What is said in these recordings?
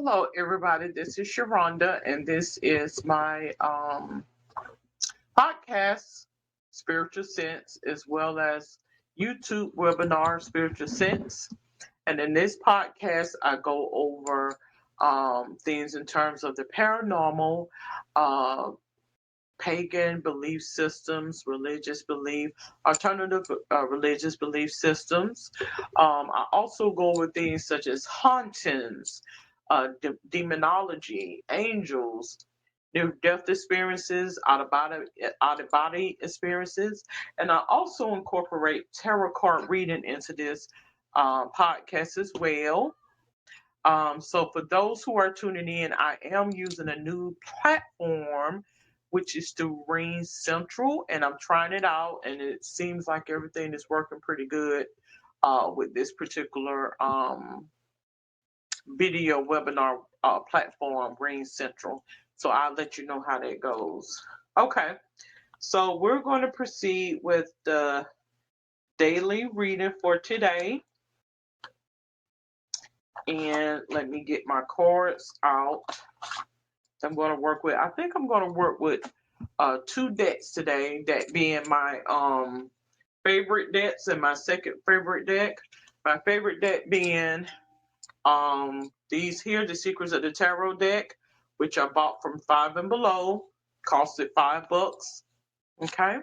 Hello, everybody. This is Sharonda, and this is my podcast, Spiritual Sense, as well as YouTube webinar, Spiritual Sense. And in this podcast, I go over things in terms of the paranormal, uh, pagan belief systems, religious belief, alternative religious belief systems. I also go over things such as hauntings, demonology, angels, near death experiences, out of body experiences, and I also incorporate tarot card reading into this podcast as well. So for those who are tuning in, I am using a new platform, which is through Ring Central, and I'm trying it out, and it seems like everything is working pretty good with this particular video webinar platform, Ring Central. So I'll let you know how that goes. Okay, so we're going to proceed with the daily reading for today. And let me get my cards out. I think I'm going to work with two decks today, that being my favorite decks and my second favorite deck. My favorite deck being these here, the Secrets of the Tarot deck, which I bought from Five and Below, costed $5. Okay.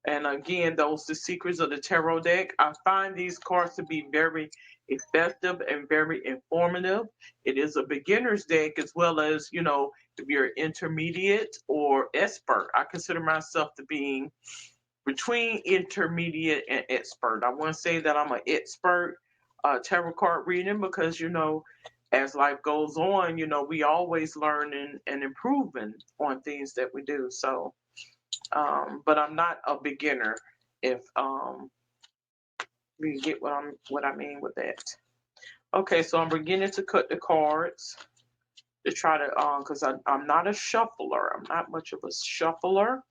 And again, those the Secrets of the Tarot deck. I find these cards to be very effective and very informative. It is a beginner's deck as well as, if you're intermediate or expert. I consider myself to being between intermediate and expert. I wouldn't say that I'm an expert tarot card reading because, as life goes on, we always learning and improving on things that we do. So, but I'm not a beginner. If you get what I mean with that. Okay, so I'm beginning to cut the cards to try to because I'm not a shuffler. I'm not much of a shuffler.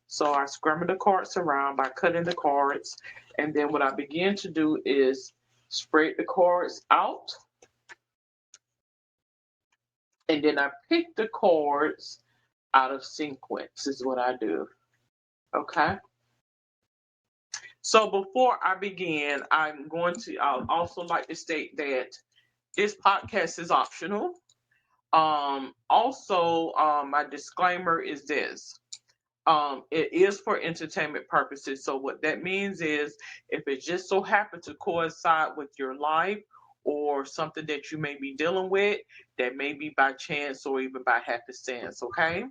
So I scramble the cards around by cutting the cards, and then what I begin to do is spread the cards out, and then I pick the cards out of sequence is what I do. Okay. So before I begin, I'll also like to state that this podcast is optional. Also, my disclaimer is this. It is for entertainment purposes. So what that means is if it just so happens to coincide with your life or something that you may be dealing with, that may be by chance or even by happenstance, okay?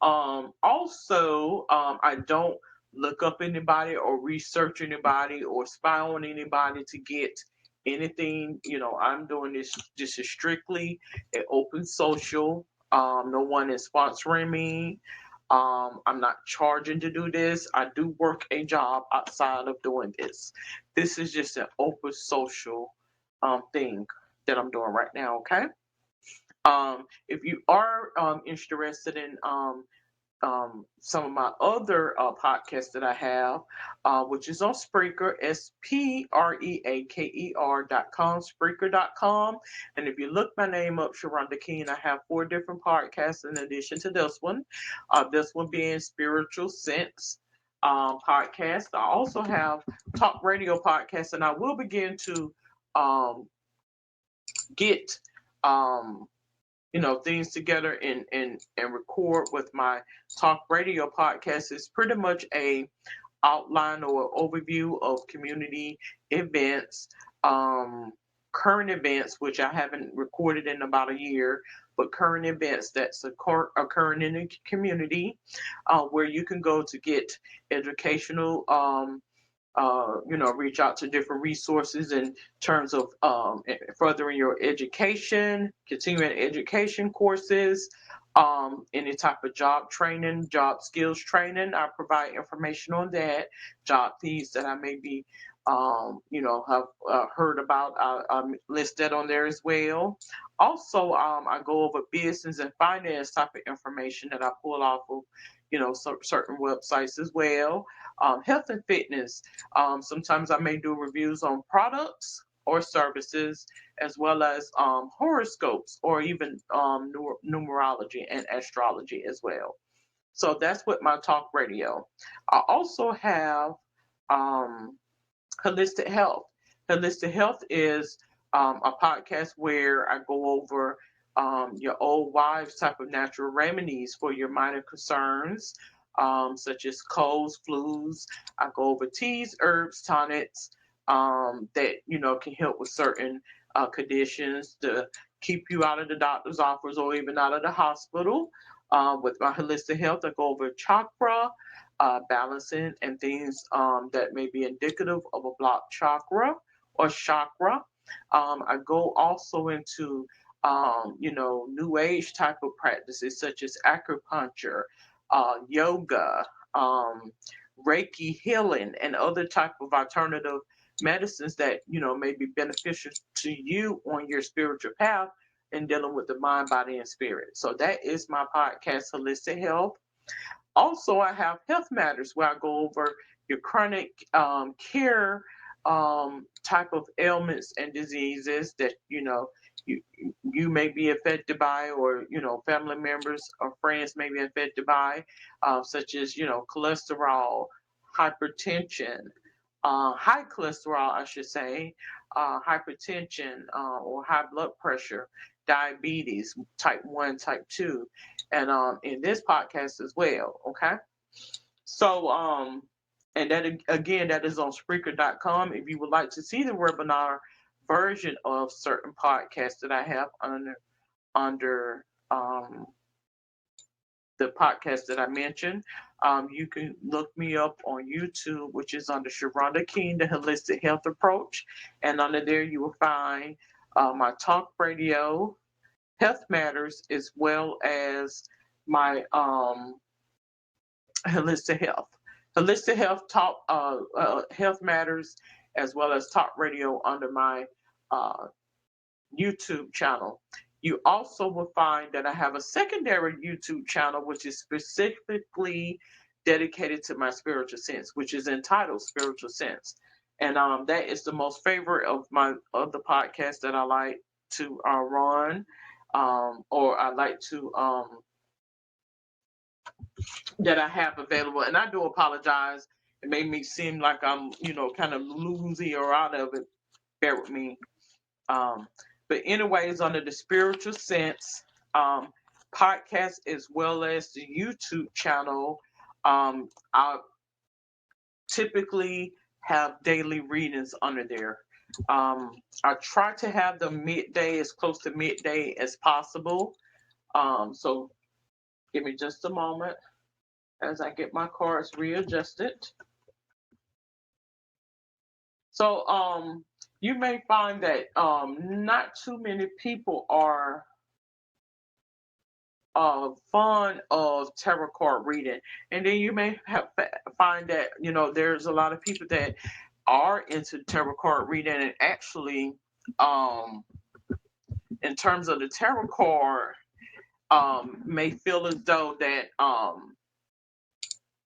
Also, I don't look up anybody or research anybody or spy on anybody to get anything. I'm doing this is strictly an open social. No one is sponsoring me. I'm not charging to do this. I do work a job outside of doing this. This is just an open social thing that I'm doing right now, okay? If you are interested in some of my other podcasts that I have, which is on Spreaker, SPREAKER.com, Spreaker.com. And if you look my name up, Sharonda King, I have 4 different podcasts in addition to this one. This one being Spiritual Sense podcast. I also have talk radio podcasts, and I will begin to get things together and record with my talk radio podcast. Is pretty much a outline or overview of community events, current events, which I haven't recorded in about a year, but current events that's occurring in the community, where you can go to get educational reach out to different resources in terms of furthering your education, continuing education courses, any type of job training, job skills training. I provide information on that, job feeds that I may be, have heard about. I list that on there as well. Also, I go over business and finance type of information that I pull off of, certain websites as well. Health and fitness. Sometimes I may do reviews on products. or services, as well as horoscopes or even numerology and astrology as well. So that's with my talk radio. I also have um, holistic health. Holistic health is a podcast where I go over your old wives type of natural remedies for your minor concerns, such as colds, flus. I go over teas, herbs, tonics that can help with certain conditions to keep you out of the doctor's office or even out of the hospital. With my holistic health, I go over chakra balancing and things that may be indicative of a blocked chakra or chakra. I go also into new age type of practices such as acupuncture, yoga, Reiki healing, and other type of alternative medicines that may be beneficial to you on your spiritual path in dealing with the mind, body, and spirit. So that is my podcast, Holistic Health. Also, I have Health Matters where I go over your chronic care type of ailments and diseases that you you may be affected by, or family members or friends may be affected by, such as cholesterol, hypertension, high cholesterol, I should say, hypertension or high blood pressure, diabetes, type 1, type 2, and in this podcast as well. Okay. So, and that again, that is on Spreaker.com. If you would like to see the webinar version of certain podcasts that I have under the podcast that I mentioned, you can look me up on YouTube, which is under Sharonda King, the Holistic Health Approach, and under there you will find my talk radio, Health Matters, as well as my Holistic Health. Holistic Health Talk, Health Matters, as well as Talk Radio under my uh, YouTube channel. You also will find that I have a secondary YouTube channel, which is specifically dedicated to my spiritual sense, which is entitled Spiritual Sense. And that is the most favorite of the podcasts that I like to run, or I like to that I have available. And I do apologize. It made me seem like I'm, kind of loosey or out of it. Bear with me. Um, but anyways, under the spiritual sense podcast, as well as the YouTube channel, I typically have daily readings under there. I try to have them midday, as close to midday as possible. So give me just a moment as I get my cards readjusted. So you may find that not too many people are fond of tarot card reading, and then you may find that there's a lot of people that are into tarot card reading, and actually, in terms of the tarot card, may feel as though that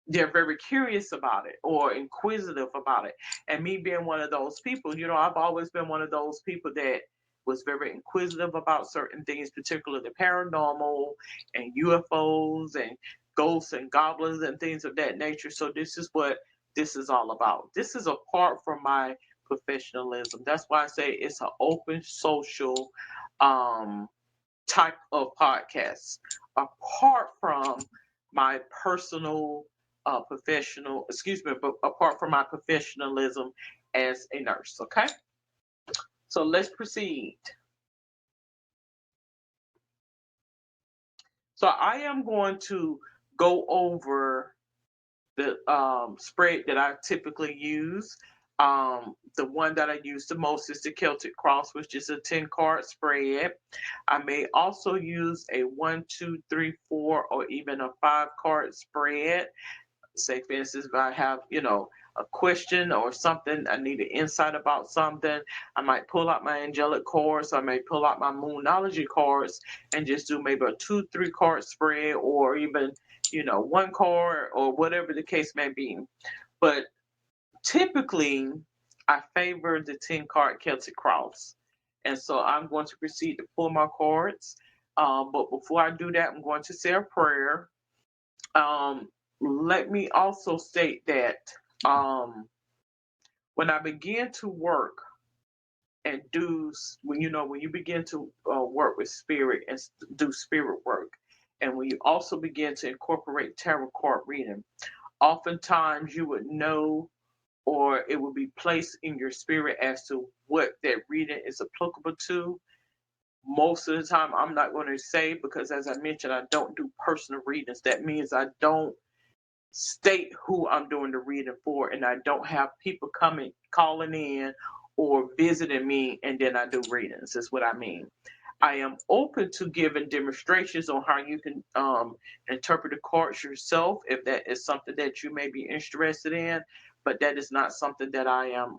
they're very curious about it or inquisitive about it. And me being one of those people, I've always been one of those people that was very inquisitive about certain things, particularly the paranormal and UFOs and ghosts and goblins and things of that nature. So this is what this is all about. This is apart from my professionalism. That's why I say it's an open social type of podcast, apart from my personal but apart from my professionalism as a nurse. Okay, so let's proceed. So I am going to go over the spread that I typically use. The one that I use the most is the Celtic Cross, which is a 10-card spread. I may also use a 1, 2, 3, 4, or even a 5-card spread. Say, for instance, if I have, a question or something, I need an insight about something, I might pull out my angelic cards, I may pull out my moonology cards and just do maybe a 2, 3-card spread, or even, one card, or whatever the case may be. But typically, I favor the 10 card Celtic Cross. And so I'm going to proceed to pull my cards. But before I do that, I'm going to say a prayer. Let me also state that when I begin to work and do, when you begin to work with spirit and do spirit work, and when you also begin to incorporate tarot card reading, oftentimes you would know, or it will be placed in your spirit as to what that reading is applicable to. Most of the time, I'm not going to say, because as I mentioned, I don't do personal readings. That means I don't state who I'm doing the reading for, and I don't have people coming, calling in, or visiting me, and then I do readings. Is what I mean. I am open to giving demonstrations on how you can interpret the cards yourself, if that is something that you may be interested in. But that is not something that I am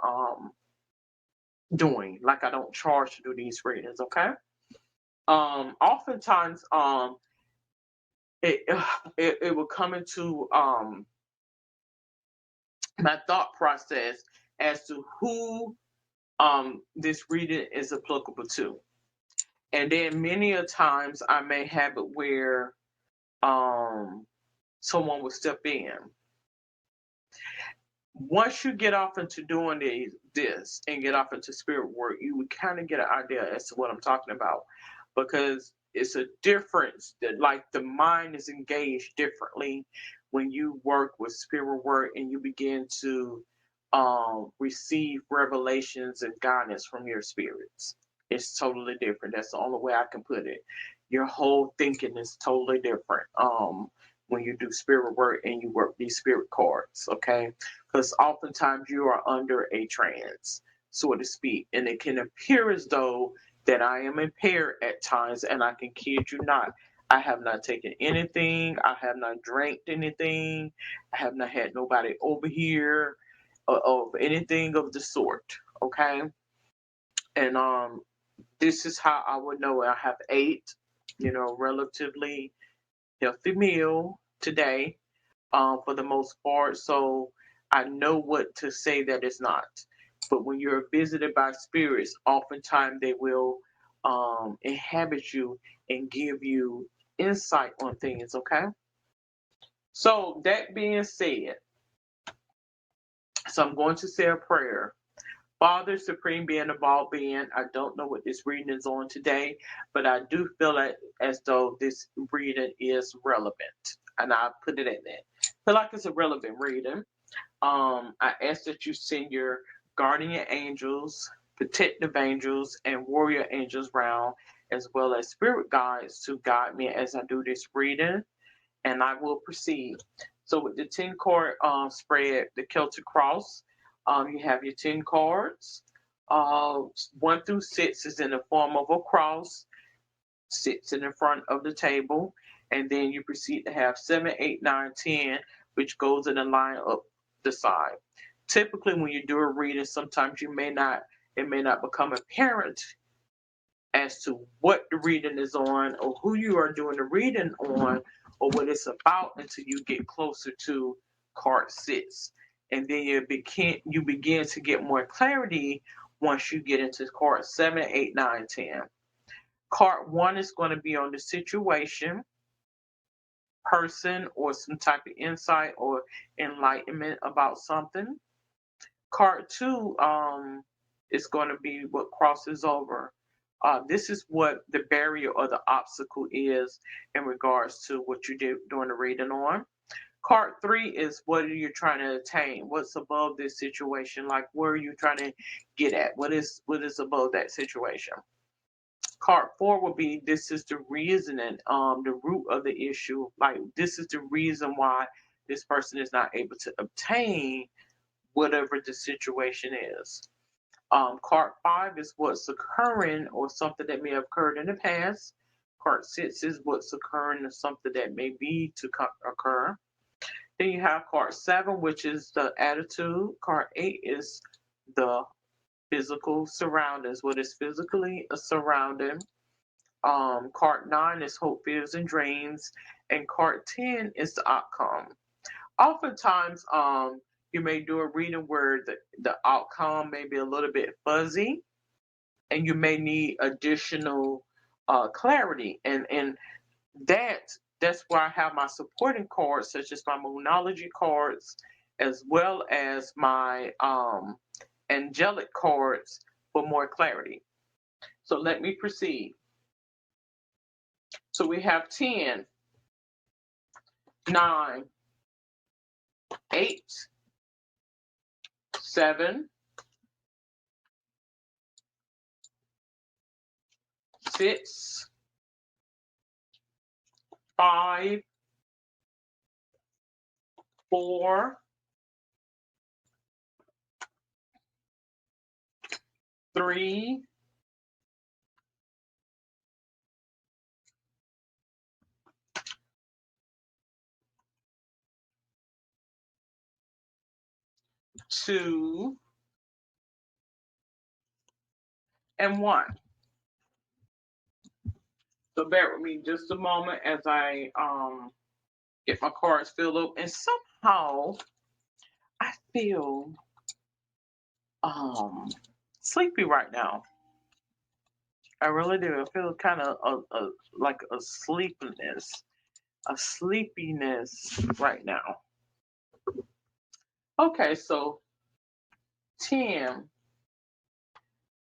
doing. Like, I don't charge to do these readings. Okay. Oftentimes, it, it will come into my thought process as to who this reading is applicable to. And then many a times I may have it where someone will step in. Once you get off into doing this and get off into spirit work, you would kind of get an idea as to what I'm talking about, because it's a difference that, like, the mind is engaged differently when you work with spirit work and you begin to receive revelations and guidance from your spirits. It's totally different. That's the only way I can put it. Your whole thinking is totally different when you do spirit work and you work these spirit cards, okay? Because oftentimes you are under a trance, so to speak, and it can appear as though that I am impaired at times, and I can kid you not. I have not taken anything. I have not drank anything. I have not had nobody over here of anything of the sort. Okay, and this is how I would know. I have ate, relatively healthy meal today, for the most part. So I know what to say that it's not. But when you're visited by spirits, oftentimes they will inhabit you and give you insight on things, okay? So that being said, so I'm going to say a prayer. Father, Supreme Being of all being, I don't know what this reading is on today, but I do feel it as though this reading is relevant. And I put it in there. I feel like it's a relevant reading. I ask that you send your guardian angels, protective angels, and warrior angels round, as well as spirit guides to guide me as I do this reading, and I will proceed. So with the 10 card spread, the Celtic Cross, you have your 10 cards. 1 through 6 is in the form of a cross, sits in the front of the table, and then you proceed to have 7, 8, 9, 10, which goes in a line up the side. Typically, when you do a reading, sometimes it may not become apparent as to what the reading is on, or who you are doing the reading on, or what it's about, until you get closer to card 6. And then you begin to get more clarity once you get into card 7, 8, 9, 10. Card 1 is going to be on the situation, person, or some type of insight or enlightenment about something. Card 2 is going to be what crosses over. This is what the barrier or the obstacle is in regards to what you do doing the reading on. Card 3 is what are you trying to attain? What's above this situation? Like, where are you trying to get at? What is above that situation? Card 4 would be, this is the reasoning, the root of the issue. Like, this is the reason why this person is not able to obtain whatever the situation is. Card 5 is what's occurring or something that may have occurred in the past. Card 6 is what's occurring or something that may be to occur. Then you have card 7, which is the attitude. Card 8 is the physical surroundings, what is physically a surrounding. Card 9 is hope, fears, and dreams. And card 10 is the outcome. Oftentimes, You may do a reading where the outcome may be a little bit fuzzy, and you may need additional clarity. And that's where I have my supporting cards, such as my Moonology cards, as well as my angelic cards for more clarity. So let me proceed. So we have 10, 9, 8, 7, 6, 5, 4, 3, 2, and 1. So bear with me just a moment as I get my cards filled up. And somehow I feel um sleepy right now. I really do. I feel kind of like a sleepiness right now. Okay, so 10,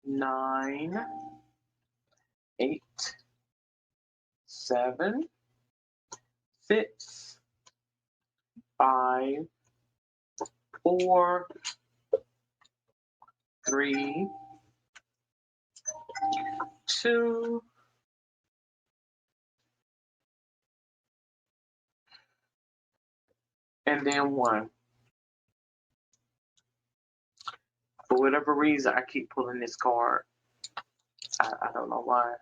9, 8, 7, 6, 5, 4, 3, 2, and then 1. For whatever reason, I keep pulling this card. I don't know why.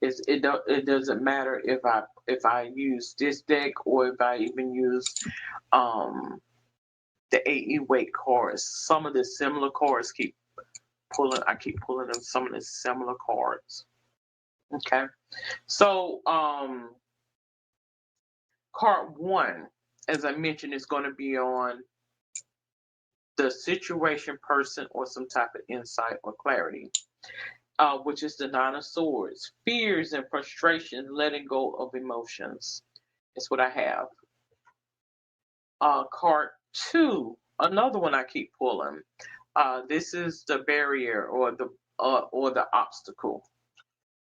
It doesn't matter if I use this deck or if I even use um the AE weight cards. Some of the similar cards keep pulling. I keep pulling them. Some of the similar cards. Okay, so card 1, as I mentioned, is going to be on the situation, person, or some type of insight or clarity. Which is the Nine of Swords. Fears and frustrations, letting go of emotions. That's what I have. Card 2, another one I keep pulling. This is the barrier or the obstacle.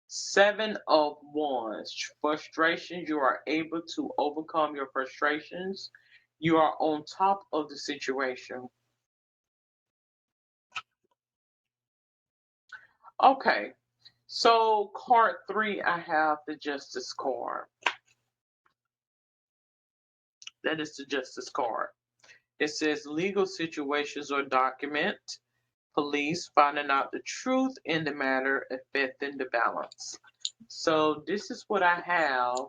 7 of Wands. Frustrations. You are able to overcome your frustrations. You are on top of the situation. Okay. So card 3, I have the Justice card. That is the Justice card. It says legal situations or document, police finding out the truth in the matter affecting the balance. So this is what I have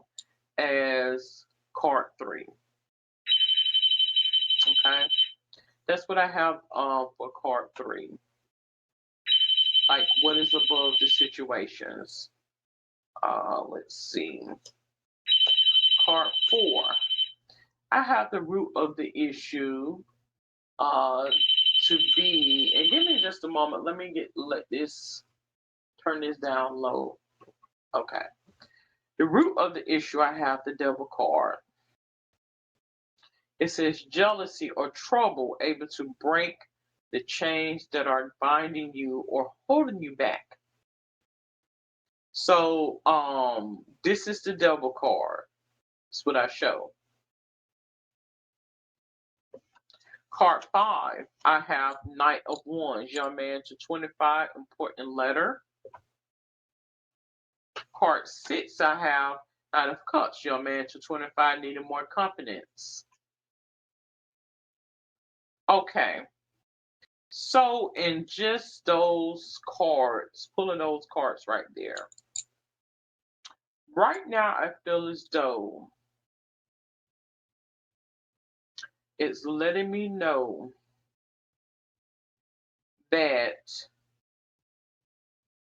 as card 3. Okay, that's what I have for card 3. Like what is above the situations. Let's see. Card 4. I have the root of the issue uh, to be, and give me just a moment. Let this turn this down low. Okay. The root of the issue, I have the Devil card. It says jealousy or trouble able to break the chains that are binding you or holding you back. So this is the Devil card. That's what I show. Card 5, I have Knight of Wands, young man to 25, important letter. Card 6, I have Knight of Cups, young man to 25, needing more confidence. Okay. So in just those cards, pulling those cards right there. Right now, I feel as though it's letting me know that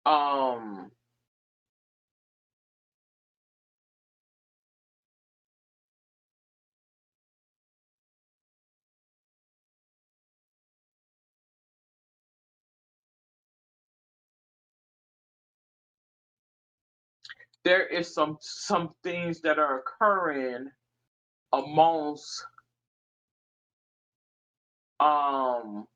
um there is some things that are occurring amongst um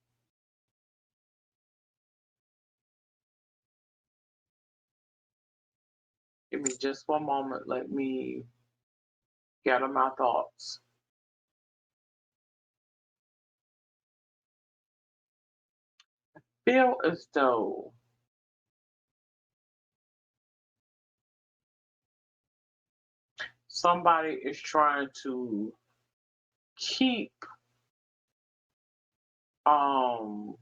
give me just one moment, let me gather my thoughts. Feel as though somebody is trying to keep um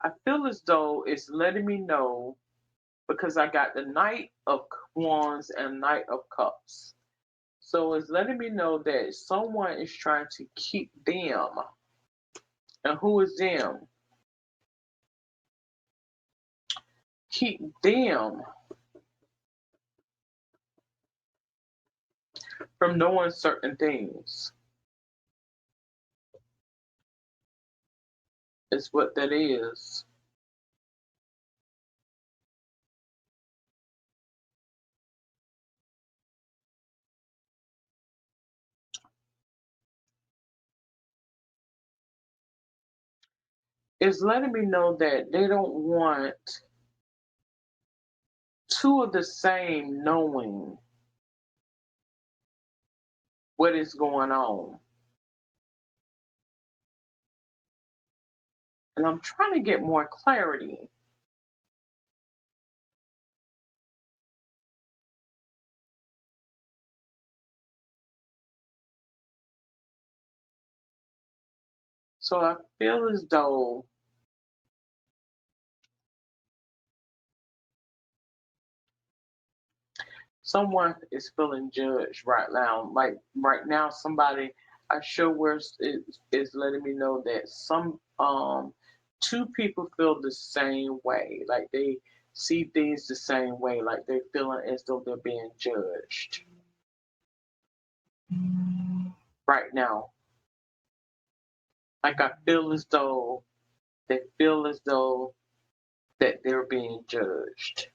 I feel as though it's letting me know because I got the Knight of Wands and Knight of Cups. So it's letting me know that someone is trying to keep them. And who is them? Keep them from knowing certain things. Is what that is. It's letting me know that they don't want two of the same knowing what is going on. And I'm trying to get more clarity. So I feel as though someone is feeling judged right now. Like right now, somebody I show where is letting me know that some two people feel the same way. Like they see things the same way. Like they're feeling as though they're being judged right now. Like I feel as though they feel as though that they're being judged.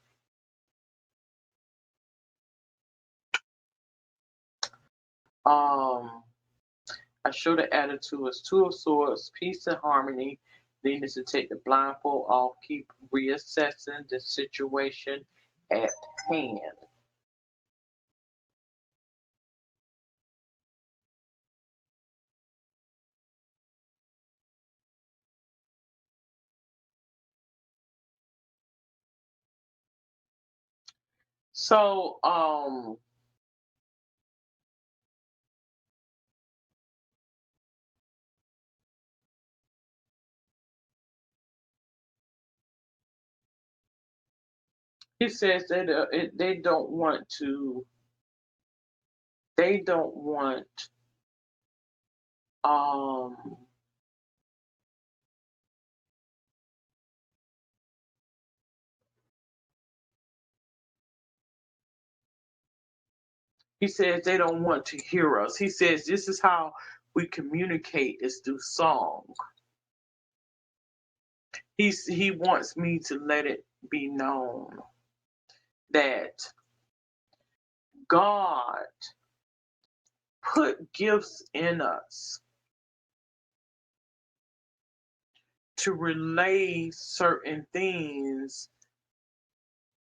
Um, I show the attitude as Two of Swords, peace and harmony, needing to take the blindfold off, keep reassessing the situation at hand. So, he says that they don't want to. They don't want. Um, he says they don't want to hear us. He says this is how we communicate is through song. He wants me to let it be known that God put gifts in us to relay certain things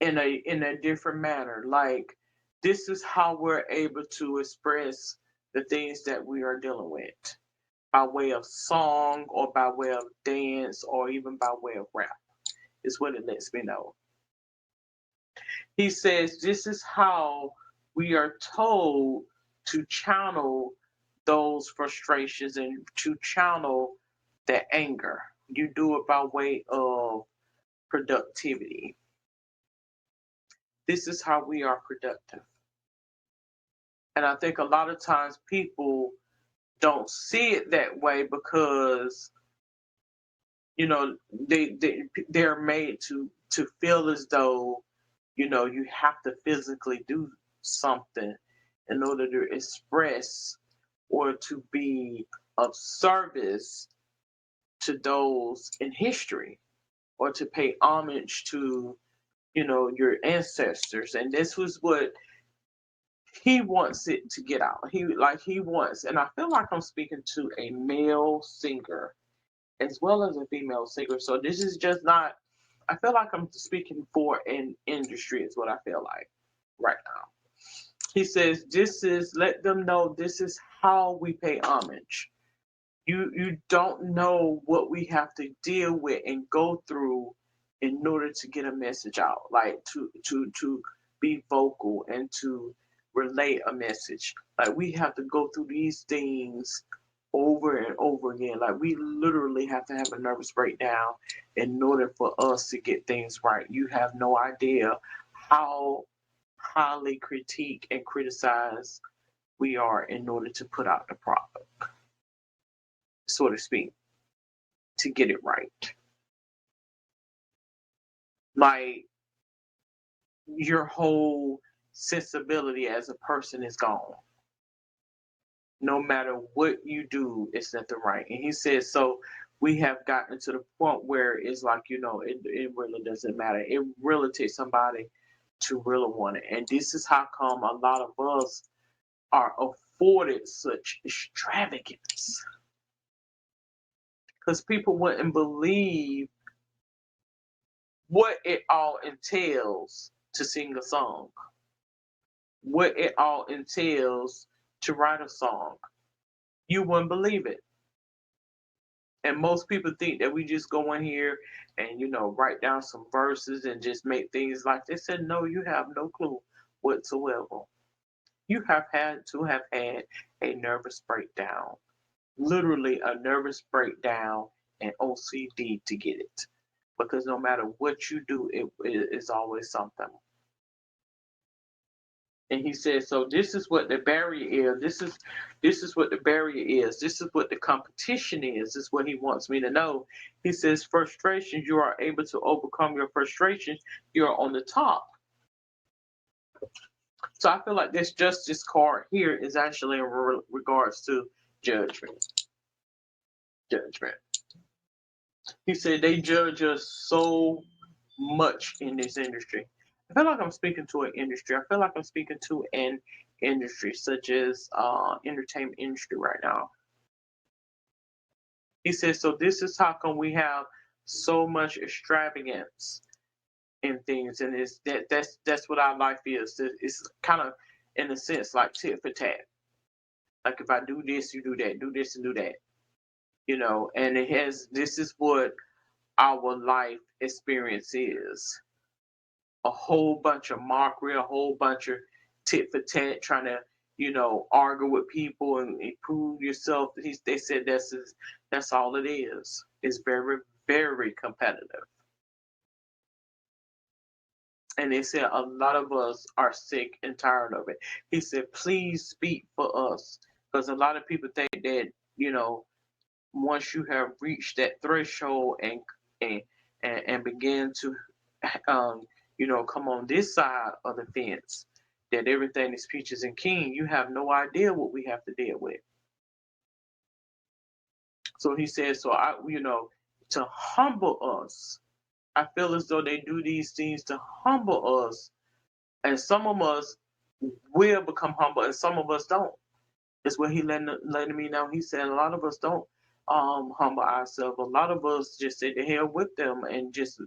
in a different manner. Like this is how we're able to express the things that we are dealing with by way of song or by way of dance or even by way of rap is what it lets me know. He says this is how we are told to channel those frustrations and to channel the anger. You do it by way of productivity. This is how we are productive. And I think a lot of times people don't see it that way because they're made to feel as though you have to physically do something in order to express or to be of service to those in history or to pay homage to, your ancestors. And this was what he wants it to get out. He wants, and I feel like I'm speaking to a male singer as well as a female singer. So this is just not, I feel like I'm speaking for an industry is what I feel like right now. He says, let them know this is how we pay homage. You don't know what we have to deal with and go through in order to get a message out, like to be vocal and to relay a message. Like we have to go through these things over and over again. Like we literally have to have a nervous breakdown in order for us to get things right. You have no idea how highly critique and criticize we are in order to put out the product, so to speak, to get it right. Like your whole sensibility as a person is gone. No matter what you do, it's nothing right. And he says, so we have gotten to the point where it's like, it really doesn't matter. It really takes somebody to really want it. And this is how come a lot of us are afforded such extravagance. Because people wouldn't believe what it all entails to sing a song, what it all entails to write a song. You wouldn't believe it. And most people think that we just go in here and, write down some verses and just make things like they said, no, you have no clue whatsoever. You have had to have had a nervous breakdown, literally a nervous breakdown and OCD to get it. Because no matter what you do, it is always something. And he says, so this is what the barrier is. This is what the barrier is. This is what the competition is. This is what he wants me to know. He says, frustrations, you are able to overcome your frustrations. You're on the top. So I feel like this justice card here is actually in regards to judgment. Judgment. He said they judge us so much in this industry. I feel like I'm speaking to an industry. I feel like I'm speaking to an industry such as entertainment industry right now. He says, so this is how come we have so much extravagance in things, and that's what our life is. It's kind of in a sense like tit for tat. Like if I do this, you do that, do this and do that. And this is what our life experience is. A whole bunch of mockery, a whole bunch of tit for tat, trying to, argue with people and prove yourself. They said that's all it is. It's very, very competitive. And they said a lot of us are sick and tired of it. He said, please speak for us. Because a lot of people think that, once you have reached that threshold and begin to come on this side of the fence, that everything is peaches and cream. You have no idea what we have to deal with. So he says, to humble us. I feel as though they do these things to humble us, and some of us will become humble, and some of us don't. Is what he letting me know. He said a lot of us don't humble ourselves. A lot of us just say the hell with them and just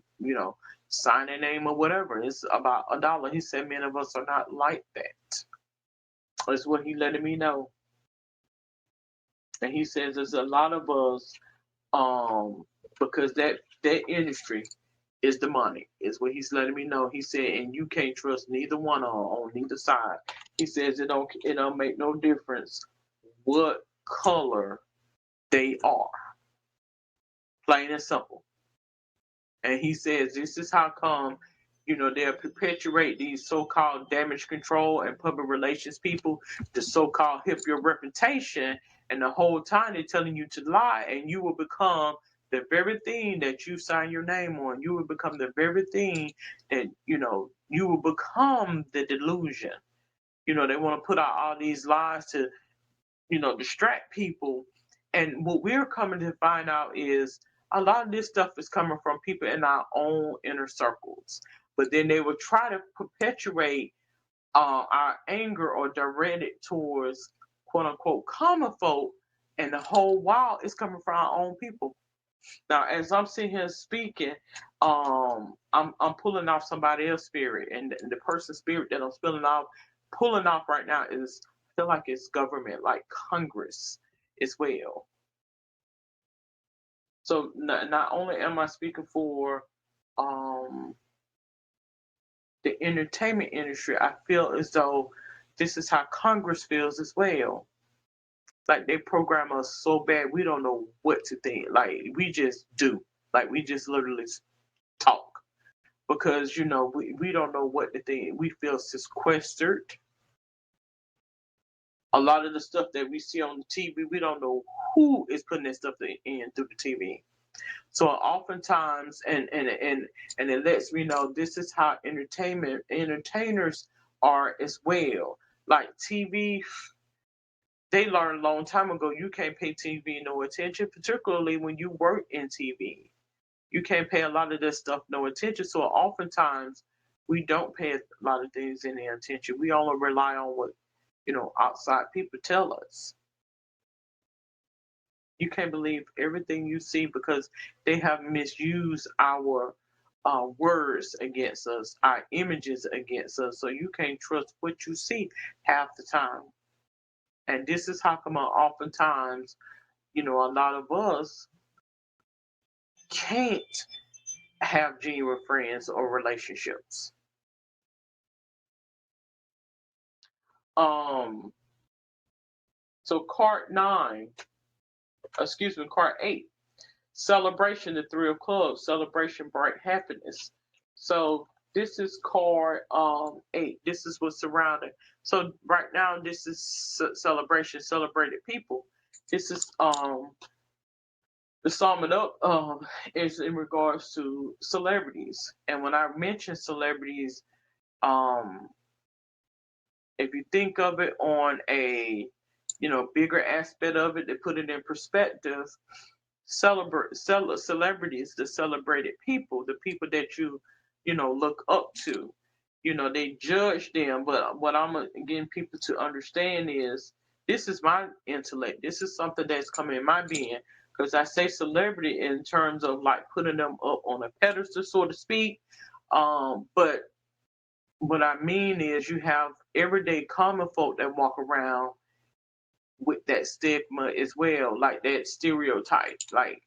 sign their name or whatever. It's about $1. He said many of us are not like that. That's what he letting me know. And he says there's a lot of us because that industry is the money, is what he's letting me know. He said, and you can't trust neither one on neither side. He says it don't make no difference what color they are. Plain and simple. And he says this is how come, they'll perpetuate these so-called damage control and public relations people, the so-called hip your reputation, and the whole time they're telling you to lie, and you will become the very thing that you sign your name on. You will become the very thing that, you will become the delusion. They want to put out all these lies to, distract people. And what we're coming to find out is a lot of this stuff is coming from people in our own inner circles. But then they will try to perpetuate our anger or direct it towards quote unquote common folk, and the whole while is coming from our own people. Now, as I'm sitting here speaking, I'm pulling off somebody else's spirit, and the person's spirit that I'm pulling off right now is I feel like it's government, like Congress, as well. So not only am I speaking for um, the entertainment industry, I feel as though this is how Congress feels as well. Like they program us so bad, we don't know what to think. Like we just do. Like we just literally talk because we don't know what to think. We feel sequestered. A lot of the stuff that we see on the TV, we don't know who is putting that stuff in through the TV. So oftentimes, and it lets me know this is how entertainers are as well. Like TV, they learned a long time ago you can't pay TV no attention, particularly when you work in TV. You can't pay a lot of this stuff no attention. So oftentimes we don't pay a lot of things any attention. We only rely on what outside people tell us. You can't believe everything you see because they have misused our words against us, our images against us. So you can't trust what you see half the time. And this is how come oftentimes, a lot of us can't have genuine friends or relationships. Um, so card 8, celebration, the thrill club, celebration, bright happiness. So this is card 8. This is what's surrounding. So right now, this is celebration, celebrated people. This is to sum it up is in regards to celebrities. And when I mention celebrities, um, if you think of it on a bigger aspect of it, to put it in perspective, celebrities, the celebrated people, the people that you look up to. They judge them, but what I'm getting people to understand is this is my intellect. This is something that's coming in my being. Because I say celebrity in terms of like putting them up on a pedestal, so to speak. But what I mean is you have everyday common folk that walk around with that stigma as well, like that stereotype, like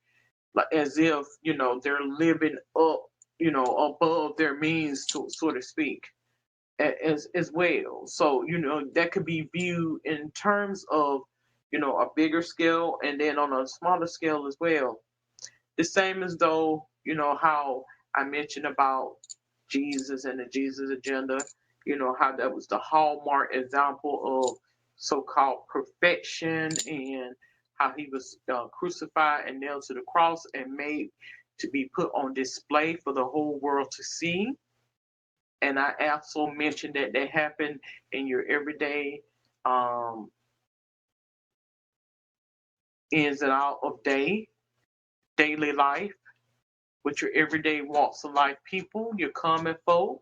as if they're living up, above their means, to so to speak, as well. So that could be viewed in terms of a bigger scale, and then on a smaller scale as well. The same as though how I mentioned about Jesus and the Jesus agenda, how that was the hallmark example of so-called perfection, and how he was crucified and nailed to the cross and made to be put on display for the whole world to see. And I also mentioned that they happen in your everyday um, ins and out of daily life, with your everyday walks of life people, your common folk,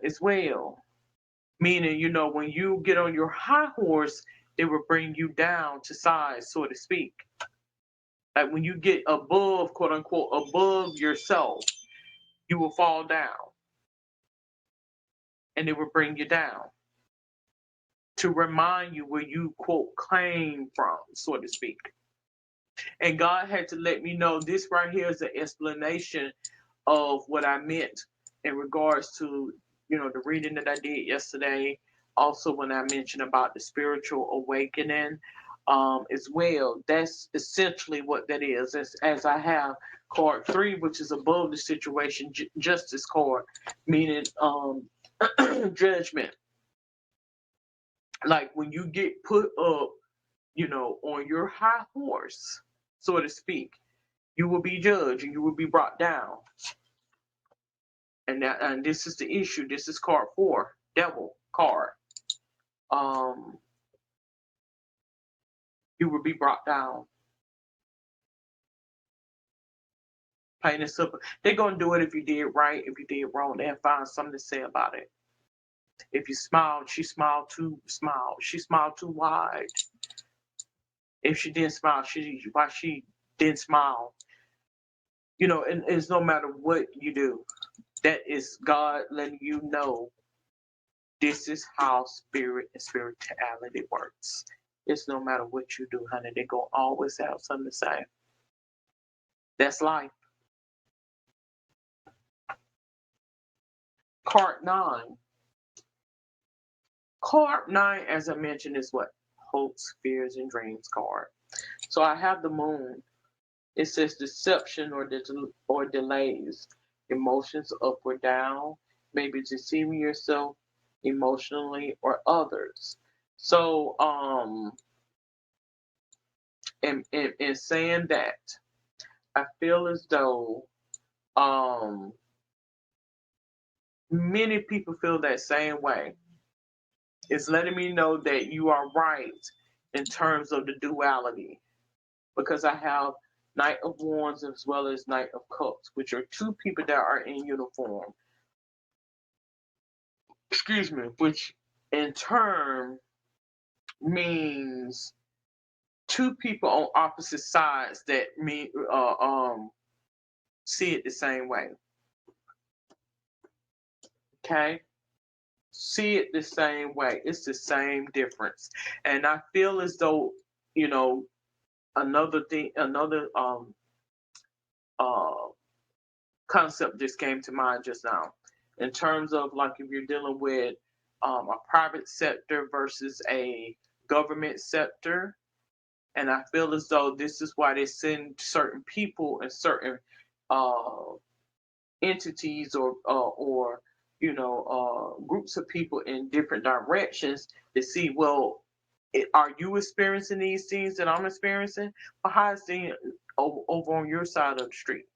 as well. Meaning, when you get on your high horse, they will bring you down to size, so to speak. Like when you get above, quote unquote, above yourself, you will fall down, and they will bring you down to remind you where you, quote, came from, so to speak. And God had to let me know this right here is an explanation of what I meant in regards to, the reading that I did yesterday. Also, when I mentioned about the spiritual awakening, as well. That's essentially what that is. As I have card 3, which is above the situation, justice card, meaning judgment. Like when you get put up, on your high horse, so to speak, you will be judged and you will be brought down. And this is the issue. This is card 4, devil card. Um, you will be brought down. Plain and simple. They're gonna do it if you did right. If you did wrong, they'll find something to say about it. If you smiled, she smiled too smile. She smiled too wide. If she didn't smile, why she didn't smile. And it's no matter what you do. That is God letting you know this is how spirit and spirituality works. It's no matter what you do, honey. They're gonna always have something to say. That's life. Card 9. Card 9, as I mentioned, is what? Hopes, fears, and dreams card. So I have the moon. It says deception or delays, emotions up or down, maybe deceiving yourself emotionally or others. So in saying that, I feel as though many people feel that same way. It's letting me know that you are right in terms of the duality, because I have Knight of Wands as well as Knight of Cups, which are two people that are in uniform. Excuse me, which in turn means two people on opposite sides that see it the same way. Okay? See it the same way. It's the same difference. And I feel as though, another thing, another uh concept just came to mind just now. In terms of, like, if you're dealing with a private sector versus a government sector, and I feel as though this is why they send certain people and certain uh, entities or groups of people in different directions to see, well, are you experiencing these things that I'm experiencing? Or how is it over on your side of the street?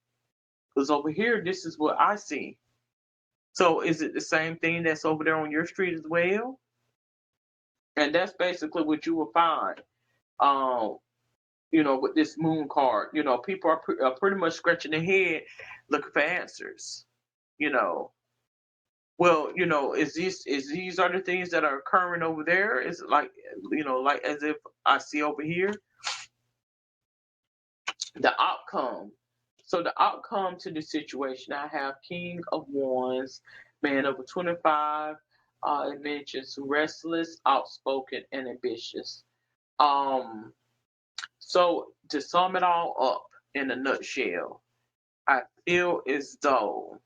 Because over here, this is what I see. So is it the same thing that's over there on your street as well? And that's basically what you will find. Um, with this moon card, people are pretty much scratching their head looking for answers. You know, well, is these are the things that are occurring over there? Is it like, like as if I see over here the outcome. So the outcome to the situation, I have King of Wands, man over 25. It mentions restless, outspoken, and ambitious. Um, so to sum it all up in a nutshell, I feel as though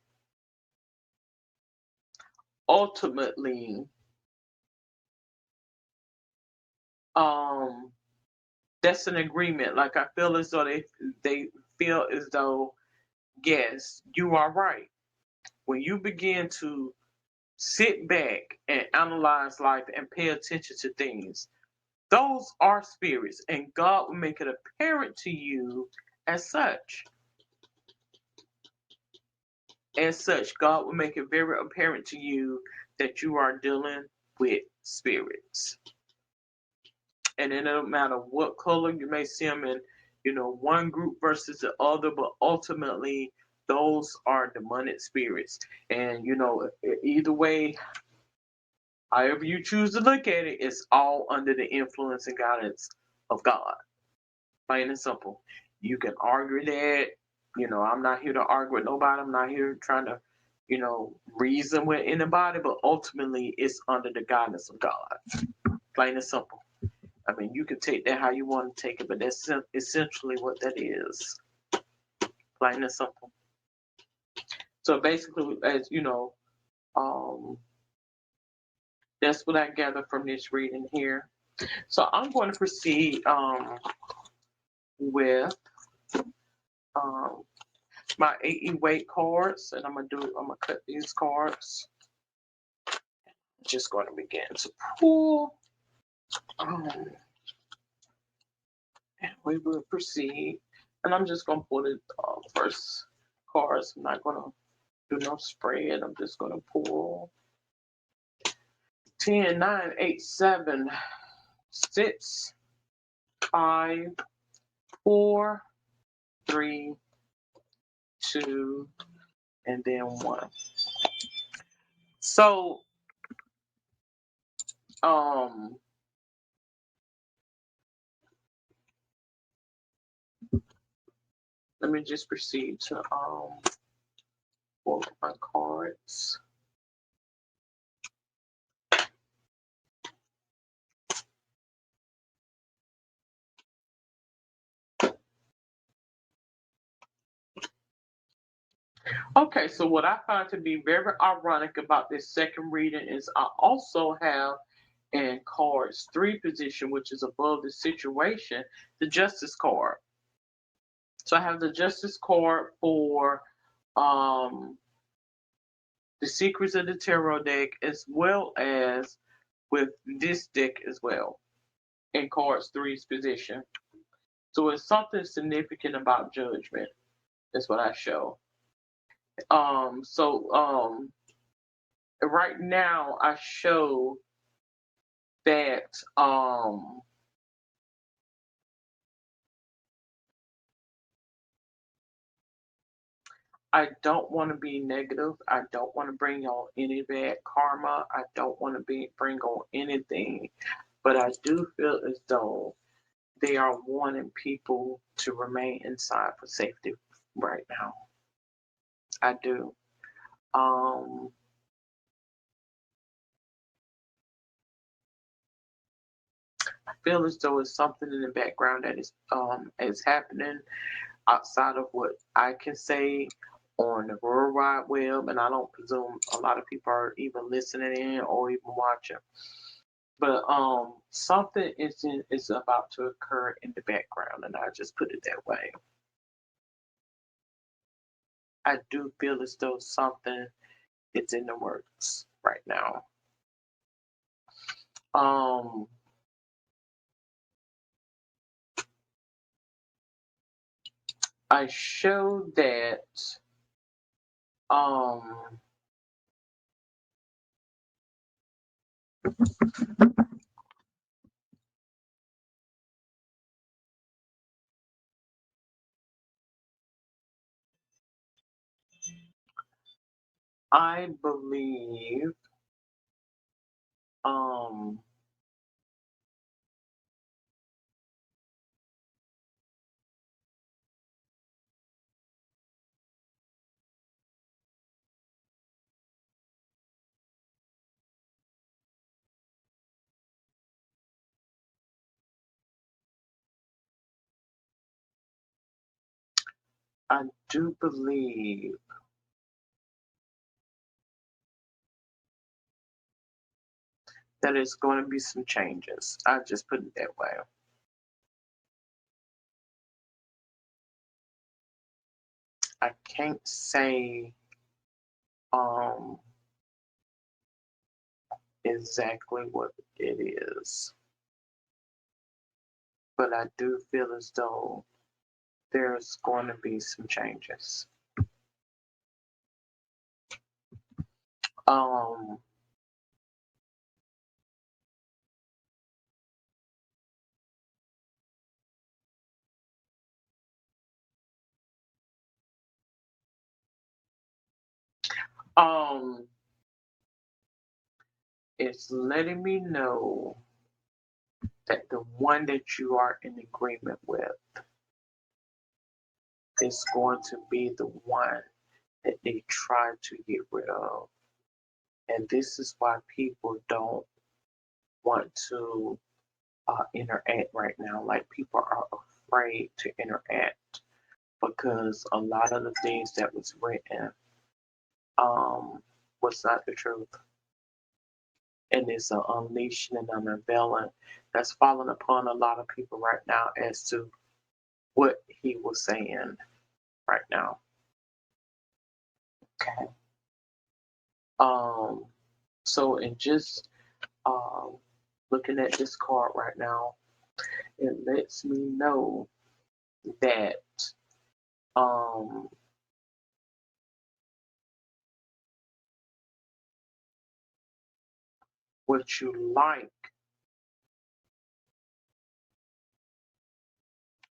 ultimately, um, that's an agreement. Like, I feel as though they feel as though, yes, you are right. When you begin to sit back and analyze life and pay attention to things, those are spirits, and God will make it apparent to you as such. As such, God will make it very apparent to you that you are dealing with spirits. And it don't matter what color you may see them in, one group versus the other, but ultimately, those are demonic spirits. And, either way, however you choose to look at it, it's all under the influence and guidance of God. Plain and simple. You can argue that. I'm not here to argue with nobody. I'm not here trying to, reason with anybody, but ultimately it's under the guidance of God. Plain and simple. I mean, you can take that how you want to take it, but that's essentially what that is. Plain and simple. So basically, as that's what I gather from this reading here. So I'm going to proceed with um, my AE weight cards, and I'm gonna cut these cards. Just going to begin to pull, and we will proceed. And I'm just going to pull the first cards. I'm not going to do no spread. I'm just going to pull 10, 9, 8, 7, 6, 5, 4, 3, 2, and then 1. So, let me just proceed to pull up my cards. Okay, so what I find to be very ironic about this second reading is I also have in cards 3 position, which is above the situation, the justice card. So I have the justice card for the secrets of the tarot deck, as well as with this deck as well in cards 3's position. So it's something significant about judgment. That's what I show. Right now I show that I don't want to be negative. I don't want to bring on any bad karma. I don't want to bring on anything. But I do feel as though they are wanting people to remain inside for safety right now. I do. Um, I feel as though it's something in the background that is happening outside of what I can say on the World Wide Web, and I don't presume a lot of people are even listening in or even watching. But something is about to occur in the background, and I just put it that way. I do feel as though something is in the works right now. I show that I believe um I do believe that it's going to be some changes. I just put it that way. I can't say um exactly what it is, but I do feel as though there's going to be some changes. Um, um, it's letting me know that the one that you are in agreement with is going to be the one that they try to get rid of. And this is why people don't want to interact right now. Like, people are afraid to interact because a lot of the things that was written was not the truth. And it's an unleashing and an unveiling that's falling upon a lot of people right now as to what he was saying right now. Okay. Um, so in just looking at this card right now, it lets me know that um, what you like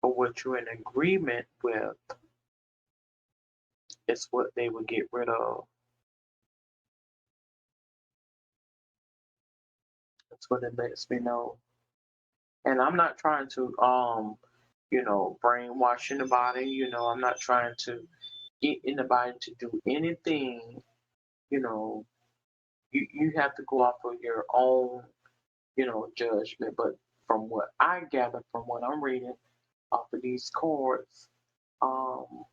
or what you're in agreement with is what they would get rid of. That's what it lets me know. And I'm not trying to brainwash anybody. I'm not trying to get anybody to do anything. You know, you have to go off of your own, judgment. But from what I gather from what I'm reading off of these cards, um,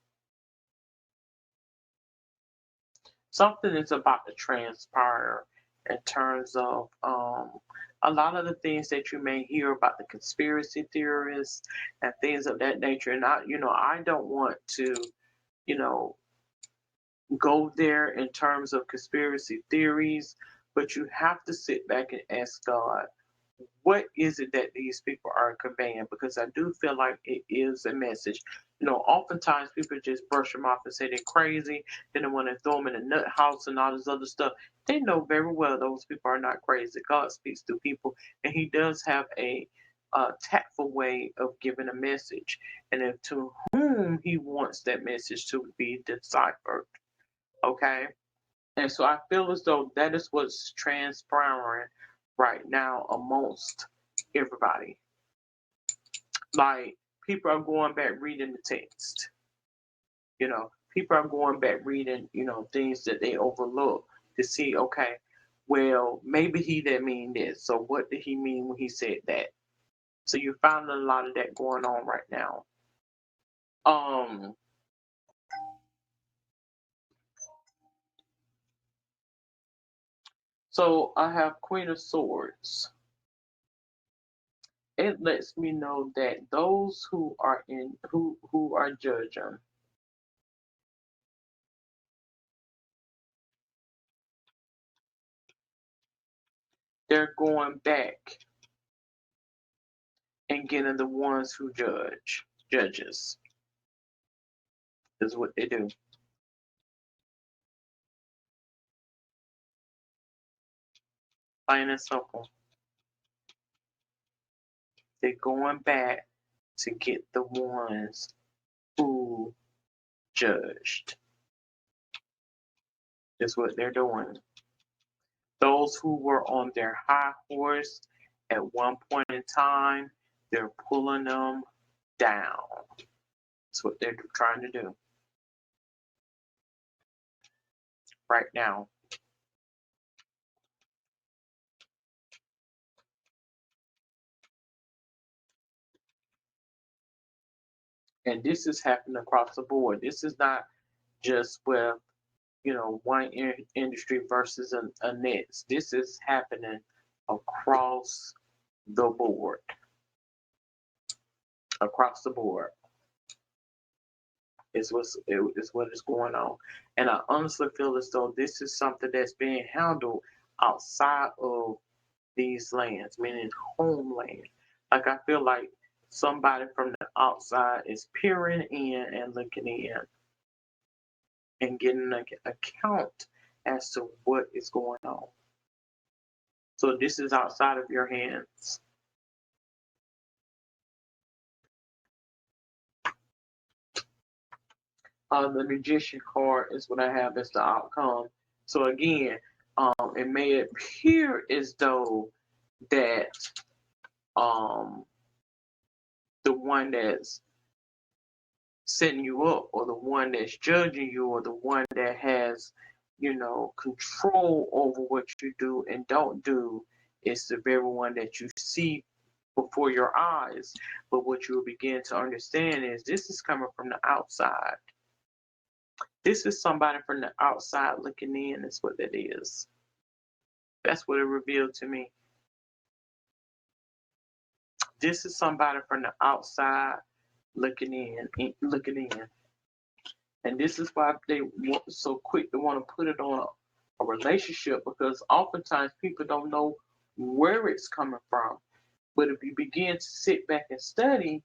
something is about to transpire in terms of a lot of the things that you may hear about the conspiracy theorists and things of that nature. And I don't want to, you know, go there in terms of conspiracy theories, but you have to sit back and ask God, what is it that these people are conveying? Because I do feel like it is a message. Oftentimes people just brush them off and say they're crazy. Then they want to throw them in a nut house and all this other stuff. They know very well those people are not crazy. God speaks to people, and He does have a tactful way of giving a message, and if to whom He wants that message to be deciphered. Okay, and so I feel as though that is what's transpiring right now amongst everybody. Like, people are going back reading the text. People are going back reading, things that they overlook to see, okay, well, maybe he didn't mean this. So what did he mean when he said that? So you're finding a lot of that going on right now. Um, so I have Queen of Swords. It lets me know that those who are judging, they're going back and getting the ones who judges is what they do. Plain and simple. They're going back to get the ones who judged. Is what they're doing. Those who were on their high horse at one point in time, they're pulling them down. That's what they're trying to do right now. And this is happening across the board. This is not just with, one industry versus a next. This is happening across the board. Across the board is what is going on. And I honestly feel as though this is something that's being handled outside of these lands, meaning homeland. Like, I feel like somebody from the outside is peering in and looking in and getting an account as to what is going on. So this is outside of your hands. The magician card is what I have as the outcome. So again, it may appear as though that the one that's setting you up, or the one that's judging you, or the one that has, control over what you do and don't do, is the very one that you see before your eyes. But what you will begin to understand is this is coming from the outside. This is somebody from the outside looking in, is what that is. That's what it revealed to me. This is somebody from the outside looking in. And this is why they want so quick to want to put it on a relationship, because oftentimes people don't know where it's coming from. But if you begin to sit back and study,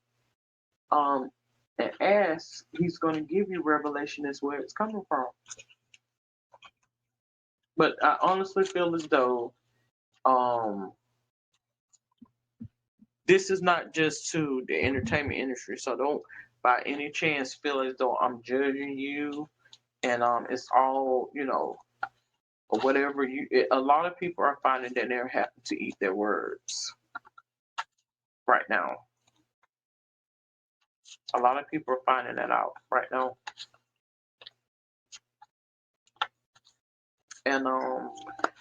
and ask, he's going to give you revelation as where it's coming from. But I honestly feel as though this is not just to the entertainment industry. So don't by any chance feel as though I'm judging you and it's all, or whatever a lot of people are finding that they're having to eat their words right now. A lot of people are finding that out right now. And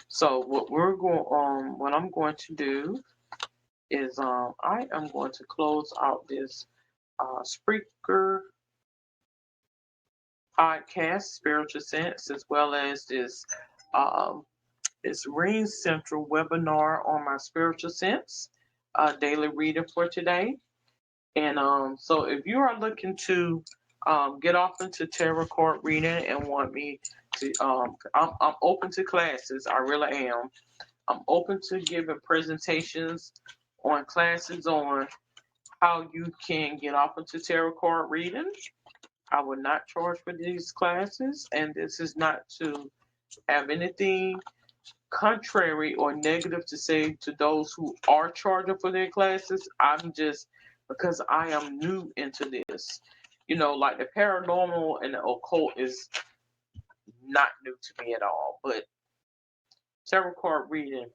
so what I'm going to do is I am going to close out this Spreaker podcast, Spiritual Sense, as well as this Ring Central webinar on my Spiritual Sense daily reading for today. And so if you are looking to get off into tarot card reading and want me to, I'm open to classes. I really am. I'm open to giving presentations on classes on how you can get off into tarot card reading. I will not charge for these classes, and this is not to have anything contrary or negative to say to those who are charging for their classes. I'm just, because I am new into this. Like the paranormal and the occult is not new to me at all, but tarot card reading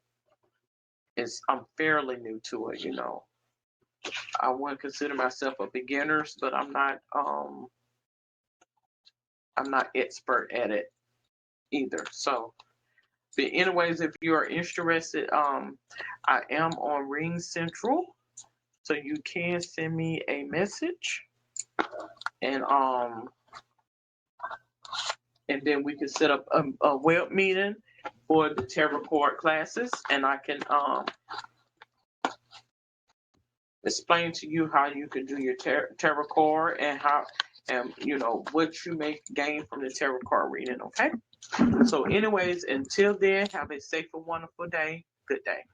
I'm fairly new to it. I wouldn't consider myself a beginner, but I'm not expert at it either. So, but anyways, if you are interested, I am on Ring Central, so you can send me a message, and then we can set up a web meeting for the tarot card classes, and I can explain to you how you can do your tarot card and what you may gain from the tarot card reading. Okay. So, anyways, until then, have a safe and wonderful day. Good day.